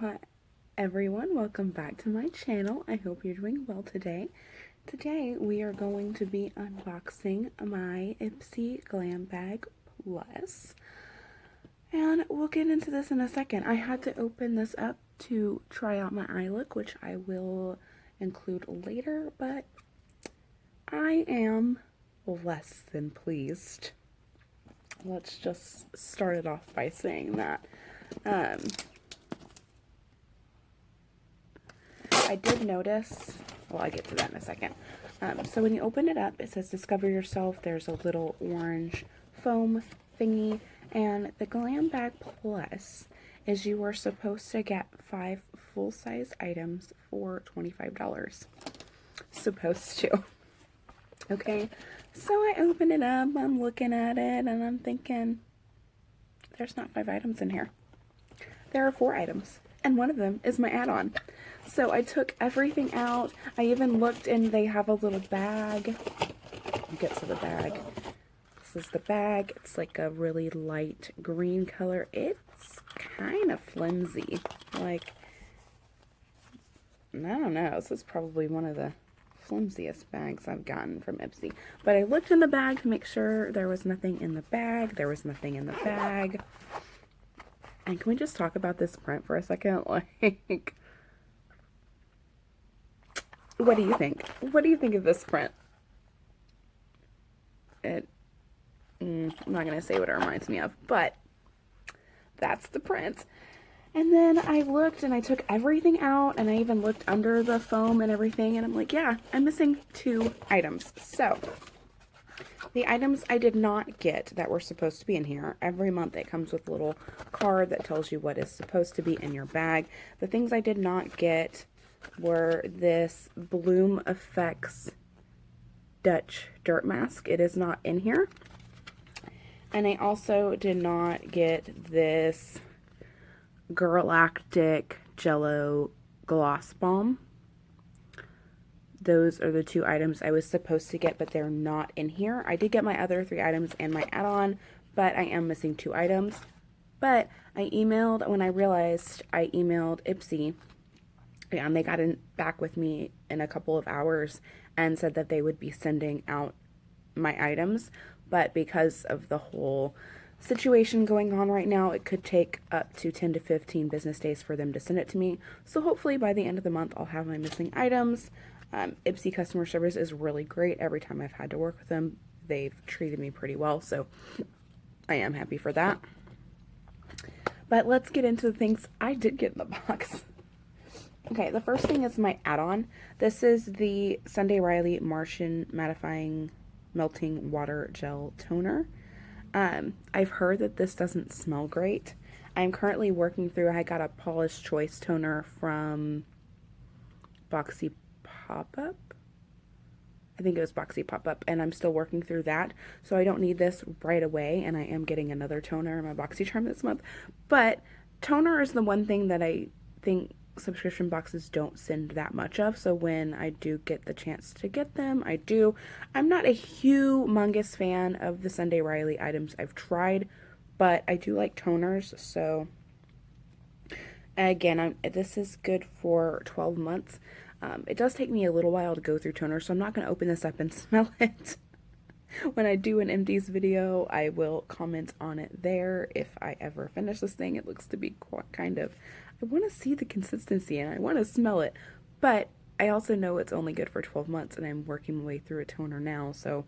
Hi everyone, welcome back to my channel. I hope you're doing well today. Today we are going to be unboxing my Ipsy Glam Bag Plus. And we'll get into this in a second. I had to open this up to try out my eye look, which I will include later, but I am less than pleased. Let's just start it off by saying that. I did notice, well, I'll get to that in a second. So when you open it up, it says Discover Yourself. There's a little orange foam thingy. And the Glam Bag Plus is you are supposed to get 5 full-size items for $25. Supposed to. Okay, so I open it up, I'm looking at it, and I'm thinking, there's not 5 items in here. There are 4 items, and one of them is my add-on. So I took everything out. I even looked, and they have a little bag. I'll get to the bag. This is the bag. It's like a really light green color. It's kind of flimsy. Like, I don't know. This is probably one of the flimsiest bags I've gotten from Ipsy. But I looked in the bag to make sure there was nothing in the bag. There was nothing in the bag. And can we just talk about this print for a second? Like, what do you think? What do you think of this print? I'm not going to say what it reminds me of, but that's the print. And then I looked and I took everything out, and I even looked under the foam and everything, and I'm like, yeah, I'm missing 2 items. So the items I did not get that were supposed to be in here, every month it comes with a little card that tells you what is supposed to be in your bag. The things I did not get were this Bloom Effects Dutch Dirt Mask. It is not in here. And I also did not get this Galactic Jello Gloss Balm. Those are the 2 items I was supposed to get, but they're not in here. I did get my other 3 items and my add-on, but I am missing 2 items. But I emailed, when I realized, I emailed Ipsy, and they got back with me in a couple of hours and said that they would be sending out my items. But because of the whole situation going on right now, it could take up to 10 to 15 business days for them to send it to me. So hopefully by the end of the month, I'll have my missing items. Ipsy customer service is really great. Every time I've had to work with them, they've treated me pretty well. So I am happy for that. But let's get into the things I did get in the box. Okay, the first thing is my add-on. This is the Sunday Riley Martian Mattifying Melting Water Gel Toner. I've heard that this doesn't smell great. I'm currently working through, I got a Paula's Choice toner from Boxy Pop-Up. I think it was Boxy Pop-Up, and I'm still working through that. So I don't need this right away, and I am getting another toner in my BoxyCharm this month. But toner is the one thing that I think subscription boxes don't send that much of, so when I do get the chance to get them, I do. I'm not a humongous fan of the Sunday Riley items I've tried, but I do like toners, so again, this is good for 12 months. It does take me a little while to go through toner, so I'm not going to open this up and smell it. When I do an MD's video, I will comment on it there if I ever finish this thing. It looks to be kind of, I want to see the consistency and I want to smell it, but I also know it's only good for 12 months and I'm working my way through a toner now, so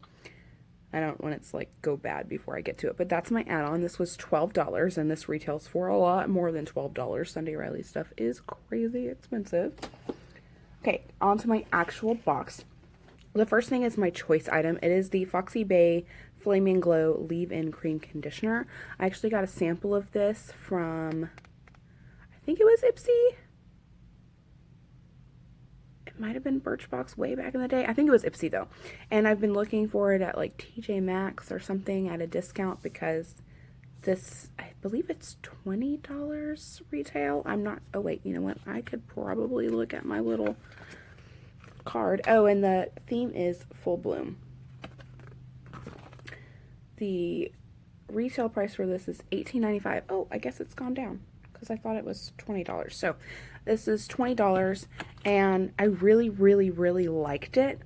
I don't want it to like go bad before I get to it. But that's my add-on. This was $12 and this retails for a lot more than $12. Sunday Riley stuff is crazy expensive. Okay, on to my actual box. The first thing is my choice item. It is the Foxy Bay Flaming Glow Leave-In Cream Conditioner. I actually got a sample of this from, I think it was Ipsy. It might have been Birchbox way back in the day. I think it was Ipsy though. And I've been looking for it at like TJ Maxx or something at a discount because this, I believe it's $20 retail. I'm not, oh wait, you know what? I could probably look at my little card. Oh, and the theme is Full Bloom. The retail price for this is $18.95. Oh, I guess it's gone down because I thought it was $20. So this is $20, and I really, really, really liked it,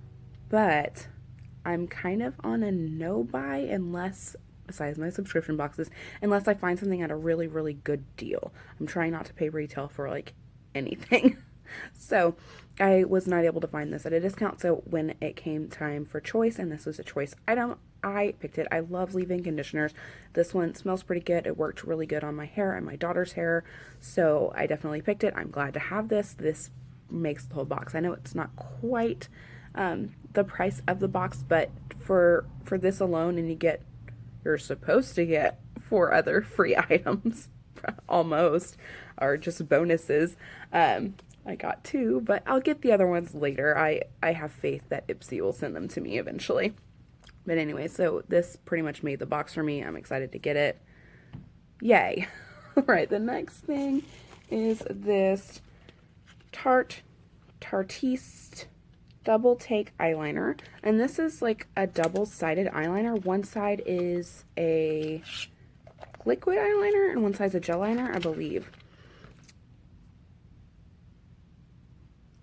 but I'm kind of on a no buy unless, besides my subscription boxes, unless I find something at a really, really good deal. I'm trying not to pay retail for like anything. So I was not able to find this at a discount. So when it came time for choice, and this was a choice item, I picked it. I love leave-in conditioners. This one smells pretty good. It worked really good on my hair and my daughter's hair. So I definitely picked it. I'm glad to have this. This makes the whole box. I know it's not quite the price of the box, but for this alone, and you're supposed to get 4 other free items almost, or just bonuses. I got 2, but I'll get the other ones later. I have faith that Ipsy will send them to me eventually. But anyway, so this pretty much made the box for me. I'm excited to get it. Yay. All right, the next thing is this Tartiste double take eyeliner, and this is like a double-sided eyeliner. One side is a liquid eyeliner and one side's a gel liner, I believe.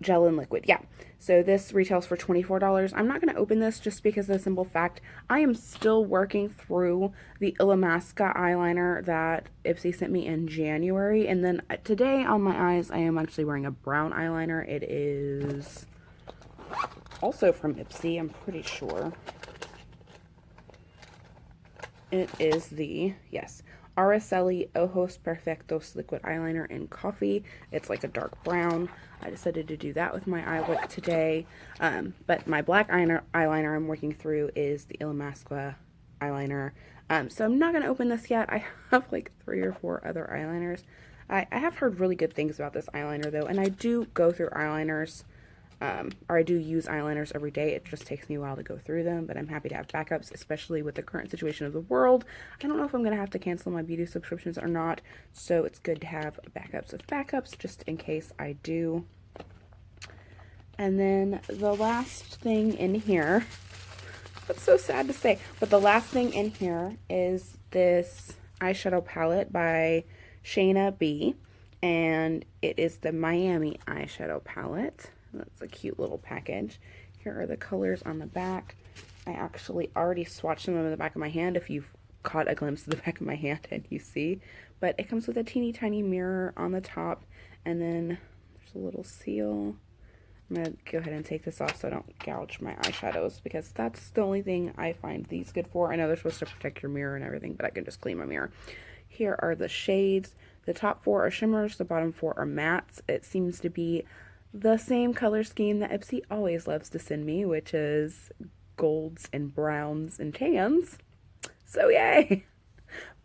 Gel and liquid, yeah. So this retails for $24. I'm not going to open this just because of the simple fact I am still working through the Illamasqua eyeliner that Ipsy sent me in January, and then today on my eyes I am actually wearing a brown eyeliner. It is also from Ipsy, I'm pretty sure. It is the, yes, Araceli Ojos Perfectos liquid eyeliner in coffee. It's like a dark brown. I decided to do that with my eye look today. But my black eyeliner I'm working through is the Illamasqua eyeliner. So I'm not going to open this yet. I have like 3 or 4 other eyeliners. I have heard really good things about this eyeliner though, and I do go through eyeliners. Or I do use eyeliners every day. It just takes me a while to go through them, but I'm happy to have backups, especially with the current situation of the world. I don't know if I'm going to have to cancel my beauty subscriptions or not, so it's good to have backups of backups just in case I do. And then the last thing in here, that's so sad to say, but the last thing in here is this eyeshadow palette by Shayna B, and it is the Miami eyeshadow palette. That's a cute little package. Here are the colors on the back. I actually already swatched them in the back of my hand, if you've caught a glimpse of the back of my hand and you see. But it comes with a teeny tiny mirror on the top, and then there's a little seal. I'm going to go ahead and take this off so I don't gouge my eyeshadows, because that's the only thing I find these good for. I know they're supposed to protect your mirror and everything, but I can just clean my mirror. Here are the shades. The top 4 are shimmers, the bottom 4 are mattes. It seems to be the same color scheme that Ipsy always loves to send me, which is golds and browns and tans. So yay!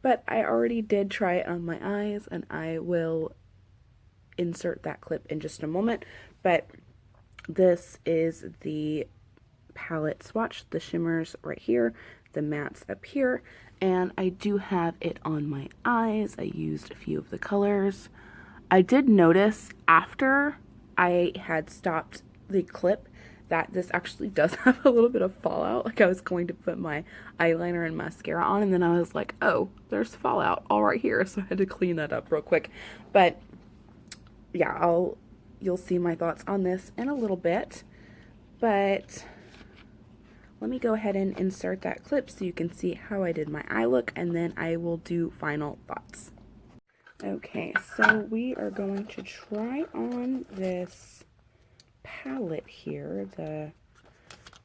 But I already did try it on my eyes, and I will insert that clip in just a moment. But this is the palette swatch, the shimmers right here, the mattes up here, and I do have it on my eyes. I used a few of the colors. I did notice after I had stopped the clip that this actually does have a little bit of fallout. Like, I was going to put my eyeliner and mascara on, and then I was like, oh, there's fallout all right here. So I had to clean that up real quick. But yeah, you'll see my thoughts on this in a little bit. But let me go ahead and insert that clip so you can see how I did my eye look, and then I will do final thoughts. Okay, so we are going to try on this palette here, the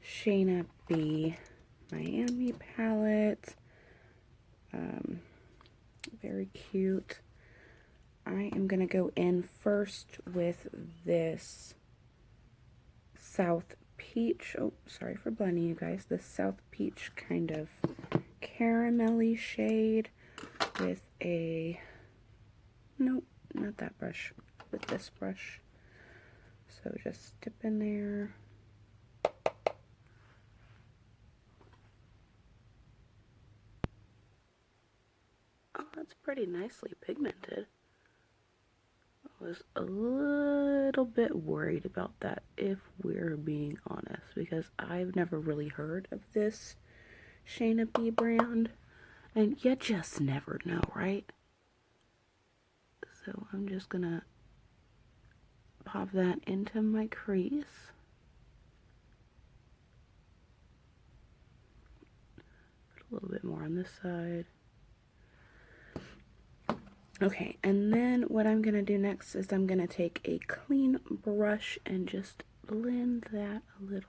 Shayna B Miami palette. Very cute. I am going to go in first with this South Peach. Oh, sorry for blending you guys. This South Peach kind of caramelly shade with a... Nope, not that brush, with this brush. So just dip in there. Oh, that's pretty nicely pigmented. I was a little bit worried about that, if we're being honest, because I've never really heard of this Shayna B brand, and you just never know, right? So So I'm just gonna pop that into my crease. Put a little bit more on this side. Okay, and then what I'm gonna do next is I'm gonna take a clean brush and just blend that a little.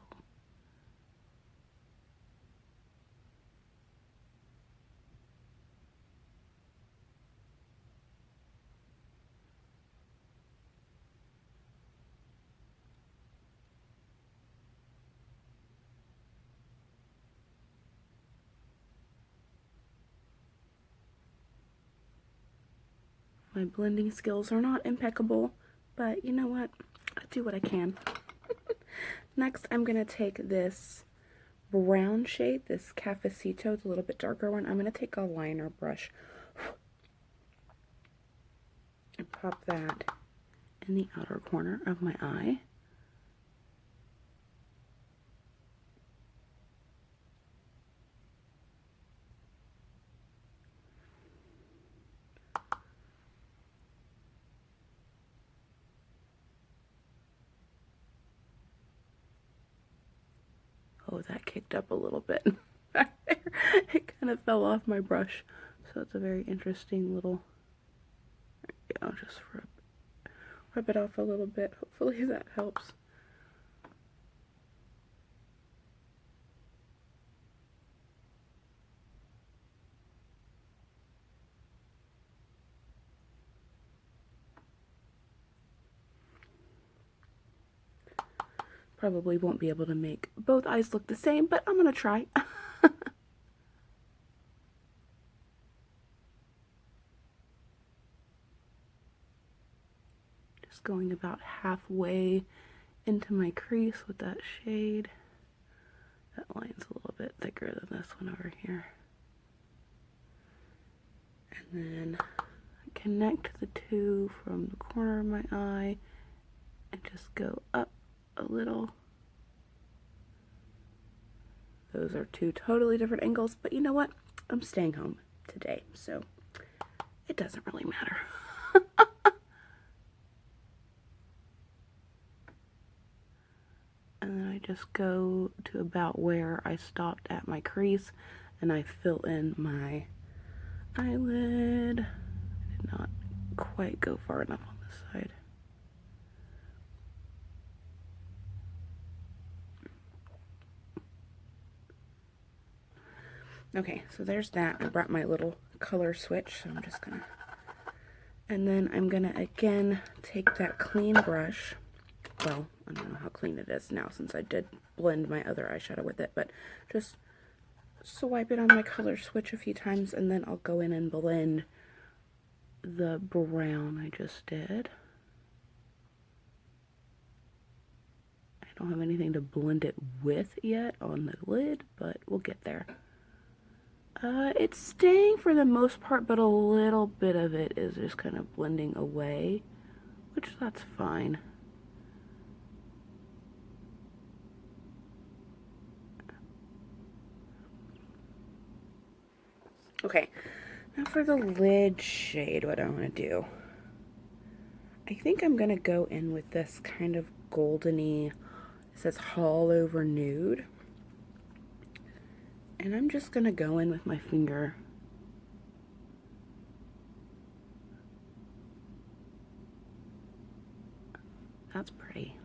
My blending skills are not impeccable, but you know what? I do what I can. Next, I'm going to take this brown shade, this Cafecito, it's a little bit darker one. I'm going to take a liner brush and pop that in the outer corner of my eye. Oh, that kicked up a little bit back there. It kind of fell off my brush. So it's a very interesting little, I'll just rub it off a little bit. Hopefully that helps. Probably won't be able to make both eyes look the same, but I'm gonna try. Just going about halfway into my crease with that shade. That line's a little bit thicker than this one over here. And then connect the two from the corner of my eye and just go up a little. Those are two totally different angles, but you know what? I'm staying home today, so it doesn't really matter. And then I just go to about where I stopped at my crease and I fill in my eyelid. I did not quite go far enough on this side. Okay, so there's that. I brought my little color switch, so I'm just gonna, and then I'm gonna again take that clean brush. Well, I don't know how clean it is now since I did blend my other eyeshadow with it, but just swipe it on my color switch a few times and then I'll go in and blend the brown I just did. I don't have anything to blend it with yet on the lid, but we'll get there. It's staying for the most part, but a little bit of it is just kind of blending away, which that's fine. Okay, now for the lid shade, what I want to do. I think I'm going to go in with this kind of goldeny, it says All Over Nude. And I'm just going to go in with my finger. That's pretty.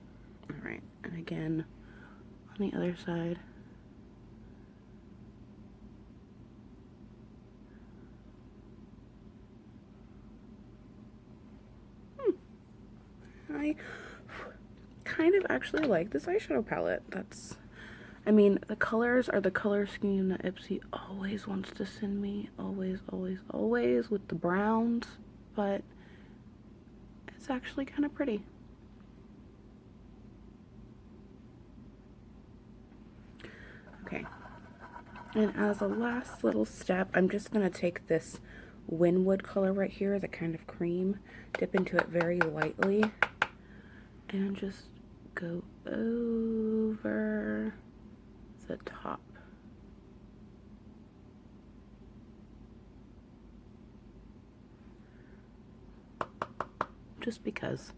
Alright, and again, on the other side. I kind of actually like this eyeshadow palette. I mean, the colors are the color scheme that Ipsy always wants to send me. Always, always, always with the browns. But it's actually kind of pretty. Okay. And as a last little step, I'm just going to take this Winwood color right here, the kind of cream, dip into it very lightly, and just go over the top. just because.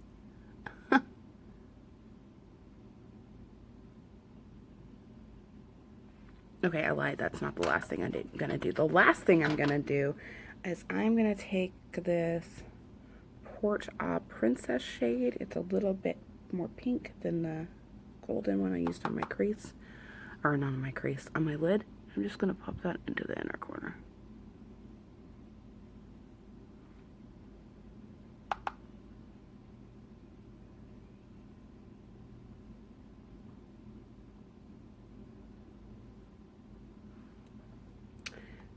Okay, I lied. That's not the last thing I'm gonna do. The last thing I'm gonna do is I'm gonna take this Porch Princess shade. It's a little bit more pink than the golden one I used on my crease. Or not on my crease, on my lid. I'm just gonna pop that into the inner corner.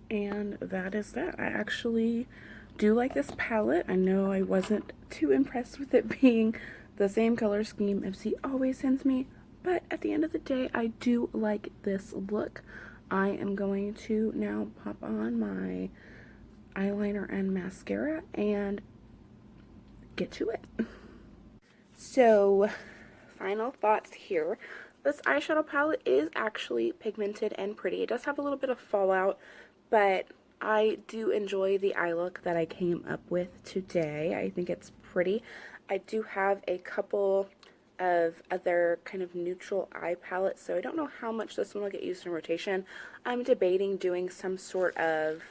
And that is that. I actually do like this palette. I know I wasn't too impressed with it being the same color scheme Ipsy always sends me, but at the end of the day, I do like this look. I am going to now pop on my eyeliner and mascara and get to it. So, final thoughts here. This eyeshadow palette is actually pigmented and pretty. It does have a little bit of fallout, but I do enjoy the eye look that I came up with today. I think it's pretty. I do have a couple of other kind of neutral eye palettes, so I don't know how much this one will get used in rotation. I'm debating doing some sort of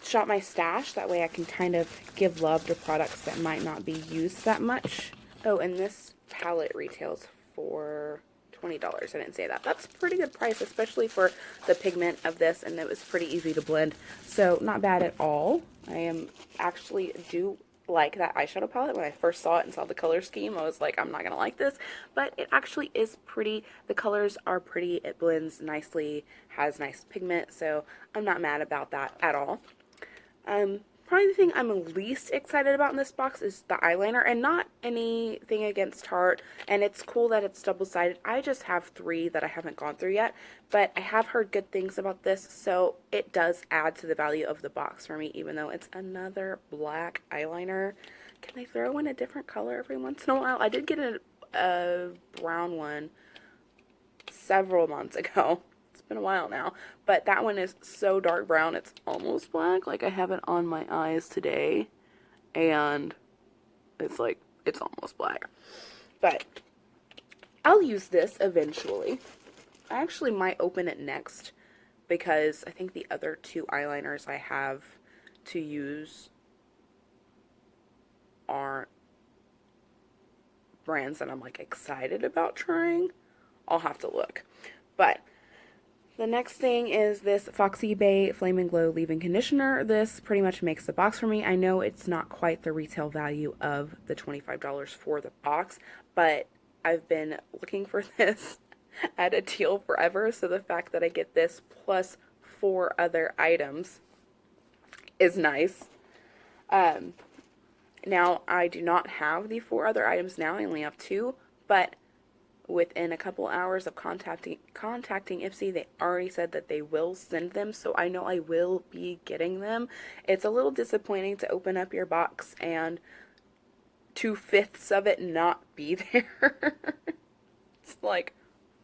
shop my stash. That way I can kind of give love to products that might not be used that much. Oh, and this palette retails for $20. I didn't say that. That's a pretty good price, especially for the pigment of this, and it was pretty easy to blend. So not bad at all. I am actually do like that eyeshadow palette. When I first saw it and saw the color scheme, I was like, I'm not gonna like this, but it actually is pretty. The colors are pretty. It blends nicely, has nice pigment, so I'm not mad about that at all. Probably the thing I'm least excited about in this box is the eyeliner, and not anything against Tarte, and it's cool that it's double-sided. I just have 3 that I haven't gone through yet, but I have heard good things about this, so it does add to the value of the box for me, even though it's another black eyeliner. Can they throw in a different color every once in a while? I did get a brown one several months ago. Been a while now, but that one is so dark brown it's almost black. Like, I have it on my eyes today and it's like it's almost black, but I'll use this eventually. I actually might open it next because I think the other 2 eyeliners I have to use aren't brands that I'm like excited about trying. I'll have to look, but the next thing is this Foxy Bay Flame and Glow Leave-In Conditioner. This pretty much makes the box for me. I know it's not quite the retail value of the $25 for the box, but I've been looking for this at a deal forever, so the fact that I get this plus 4 other items is nice. Now, I do not have the 4 other items now. I only have 2, but within a couple hours of contacting Ipsy, they already said that they will send them, so I know I will be getting them. It's a little disappointing to open up your box and 2/5 of it not be there. It's like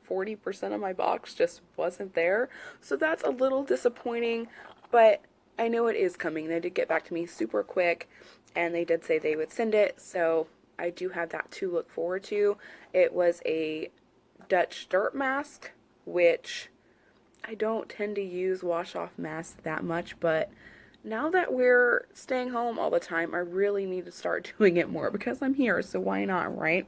40% of my box just wasn't there, so that's a little disappointing, but I know it is coming. They did get back to me super quick, and they did say they would send it, so I do have that to look forward to. It was a Dutch dirt mask, which I don't tend to use wash-off masks that much, but now that we're staying home all the time, I really need to start doing it more because I'm here, so why not, right?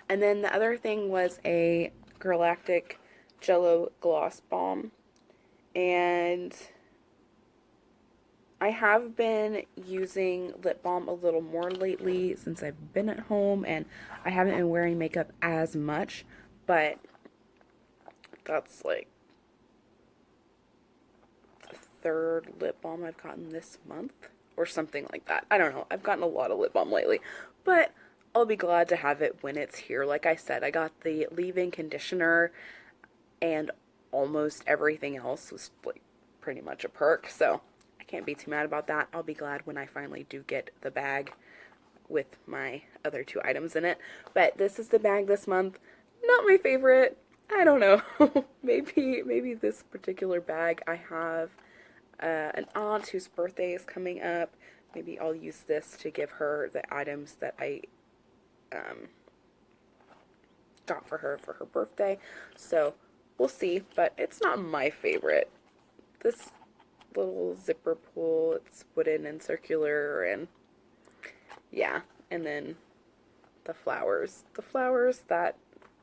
And then the other thing was a Galactic Jello Gloss Balm, and I have been using lip balm a little more lately since I've been at home, and I haven't been wearing makeup as much, but that's like the 3rd lip balm I've gotten this month or something like that. I don't know. I've gotten a lot of lip balm lately, but I'll be glad to have it when it's here. Like I said, I got the leave-in conditioner, and almost everything else was like pretty much a perk, so can't be too mad about that. I'll be glad when I finally do get the bag with my other 2 items in it. But this is the bag this month. Not my favorite. I don't know. maybe this particular bag. I have an aunt whose birthday is coming up Maybe I'll use this to give her the items that I got for her birthday. So we'll see, but it's not my favorite. This little zipper pull, it's wooden and circular, and yeah, and then the flowers that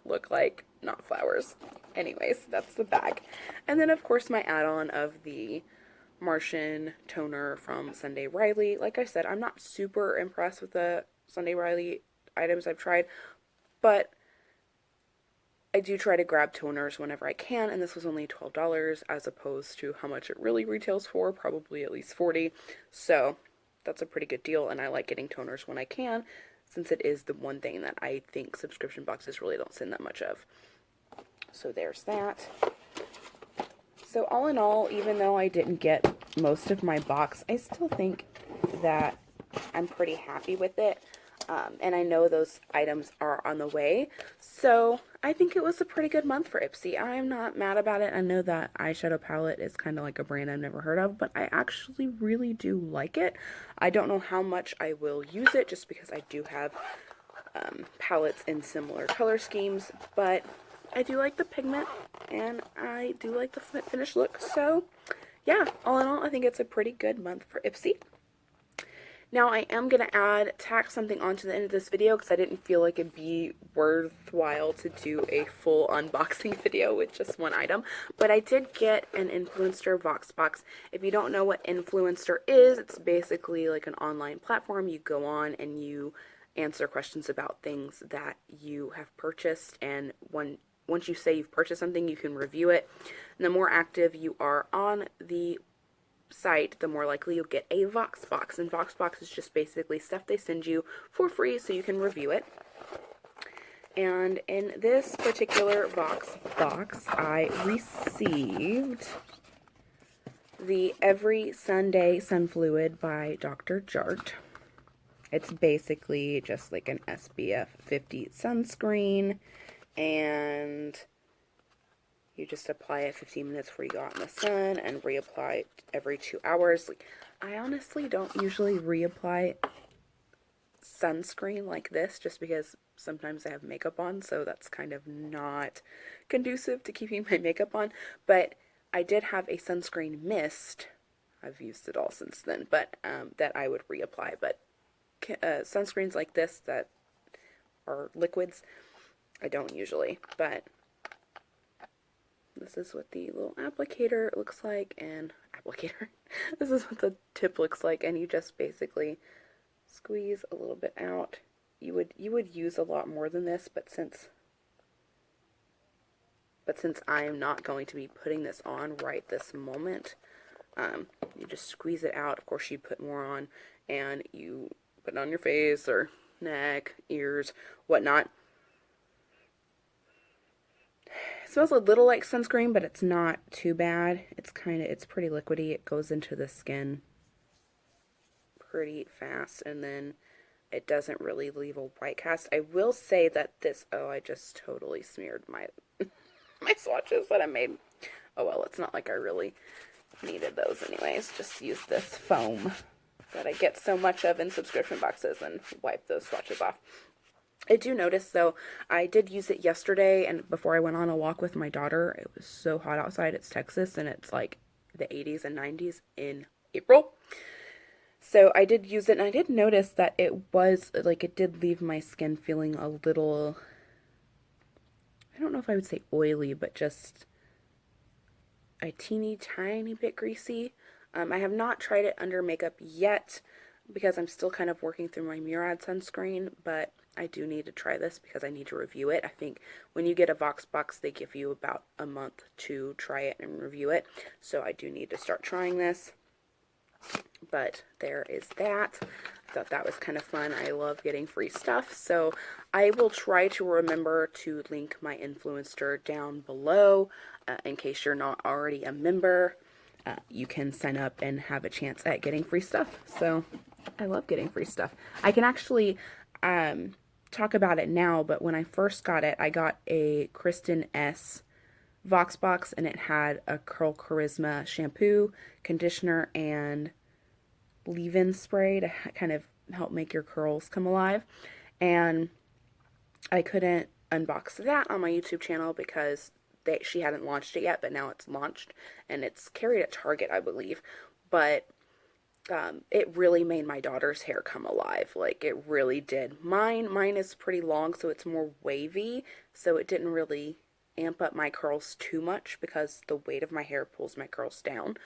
look like not flowers. Anyways, that's the bag. And then of course my add-on of the Martian toner from Sunday Riley. Like I said, I'm not super impressed with the Sunday Riley items I've tried, but I do try to grab toners whenever I can, and this was only $12 as opposed to how much it really retails for, probably at least $40. So that's a pretty good deal, and I like getting toners when I can, since it is the one thing that I think subscription boxes really don't send that much of. So there's that. So all in all, even though I didn't get most of my box, I still think that I'm pretty happy with it. And I know those items are on the way. So I think it was a pretty good month for Ipsy. I'm not mad about it. I know that Eyeshadow Palette is kind of like a brand I've never heard of, but I actually really do like it. I don't know how much I will use it just because I do have palettes in similar color schemes, but I do like the pigment and I do like the finished look. So yeah, all in all, I think it's a pretty good month for Ipsy. Now I am going to tack something onto the end of this video because I didn't feel like it'd be worthwhile to do a full unboxing video with just one item. But I did get an Influenster Vox Box. If you don't know what Influencer is, it's basically like an online platform. You go on and you answer questions about things that you have purchased, and once you say you've purchased something, you can review it. And the more active you are on the site, the more likely you'll get a Voxbox. And Voxbox is just basically stuff they send you for free so you can review it. And in this particular Voxbox, I received the Every Sunday Sun Fluid by Dr. Jart. It's basically just like an SPF 50 sunscreen, and you just apply it 15 minutes before you go out in the sun and reapply it every 2 hours. Like, I honestly don't usually reapply sunscreen like this just because sometimes I have makeup on, so that's kind of not conducive to keeping my makeup on. But I did have a sunscreen mist. I've used it all since then, but that I would reapply. But sunscreens like this that are liquids, I don't usually, but this is what the little applicator looks like, and this is what the tip looks like, and you just basically squeeze a little bit out. You would use a lot more than this, but since I am not going to be putting this on right this moment, you just squeeze it out. Of course, you put more on, and you put it on your face or neck, ears, whatnot. It smells a little like sunscreen, but it's not too bad. It's pretty liquidy. It goes into the skin pretty fast, and then it doesn't really leave a white cast. I will say that this, I just totally smeared my my swatches that I made. Oh well, it's not like I really needed those anyways. Just use this foam that I get so much of in subscription boxes and wipe those swatches off. I do notice, though, I did use it yesterday, and before I went on a walk with my daughter. It was so hot outside. It's Texas, and it's like the 80s and 90s in April. So I did use it, and I did notice that it did leave my skin feeling a little, I don't know if I would say oily, but just a teeny tiny bit greasy. I have not tried it under makeup yet because I'm still kind of working through my Murad sunscreen, but I do need to try this because I need to review it. I think when you get a Voxbox, they give you about a month to try it and review it. So I do need to start trying this. But there is that. I thought that was kind of fun. I love getting free stuff. So I will try to remember to link my Influencer down below in case you're not already a member. You can sign up and have a chance at getting free stuff. So I love getting free stuff. I can actually talk about it now, but when I first got it, I got a Kristen S. Voxbox, and it had a Curl Charisma shampoo, conditioner, and leave-in spray to kind of help make your curls come alive. And I couldn't unbox that on my YouTube channel because she hadn't launched it yet, but now it's launched and it's carried at Target, I believe. But it really made my daughter's hair come alive. Like, it really did. Mine is pretty long, so it's more wavy, so it didn't really amp up my curls too much because the weight of my hair pulls my curls down.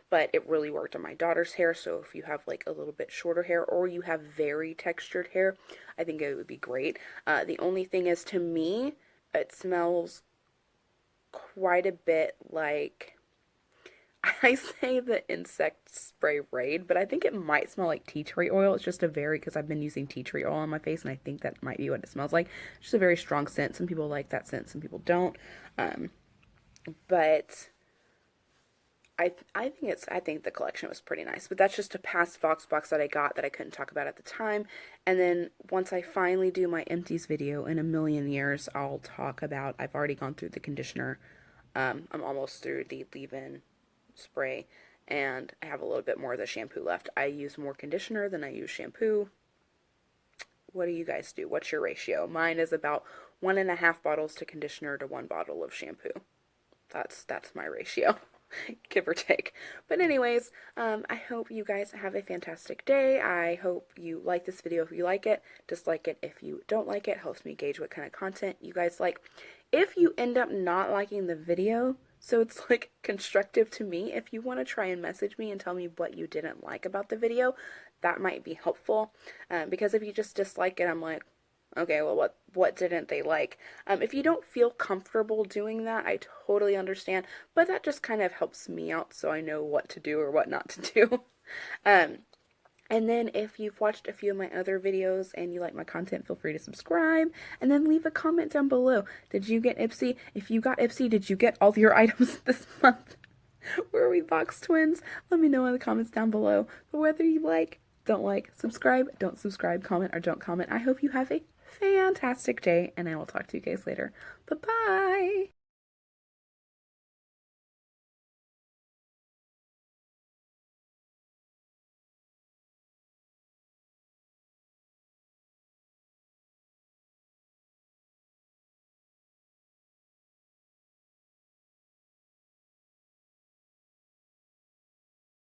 But it really worked on my daughter's hair, so if you have like a little bit shorter hair or you have very textured hair, I think it would be great. The only thing is, to me, it smells quite a bit like, I say the insect spray Raid, but I think it might smell like tea tree oil. It's just a very, because I've been using tea tree oil on my face, and I think that might be what it smells like. Just a very strong scent. Some people like that scent, some people don't. But I think the collection was pretty nice. But that's just a past Voxbox that I got that I couldn't talk about at the time. And then once I finally do my empties video in a million years, I'll talk about, I've already gone through the conditioner. I'm almost through the leave-in spray, and I have a little bit more of the shampoo left. I use more conditioner than I use shampoo. What do you guys do? What's your ratio? Mine is about 1.5 bottles to conditioner to 1 bottle of shampoo. That's my ratio. Give or take. But anyways, I hope you guys have a fantastic day. I hope you like this video if you like it. Dislike it if you don't like it. Helps me gauge what kind of content you guys like. If you end up not liking the video, so it's like constructive to me, if you want to try and message me and tell me what you didn't like about the video, that might be helpful. Because if you just dislike it, I'm like, okay, well, what didn't they like? If you don't feel comfortable doing that, I totally understand, but that just kind of helps me out so I know what to do or what not to do. And then if you've watched a few of my other videos and you like my content, feel free to subscribe and then leave a comment down below. Did you get Ipsy? If you got Ipsy, did you get all your items this month? Were we box twins? Let me know in the comments down below. But whether you like, don't like, subscribe, don't subscribe, comment, or don't comment, I hope you have a fantastic day, and I will talk to you guys later. Bye-bye!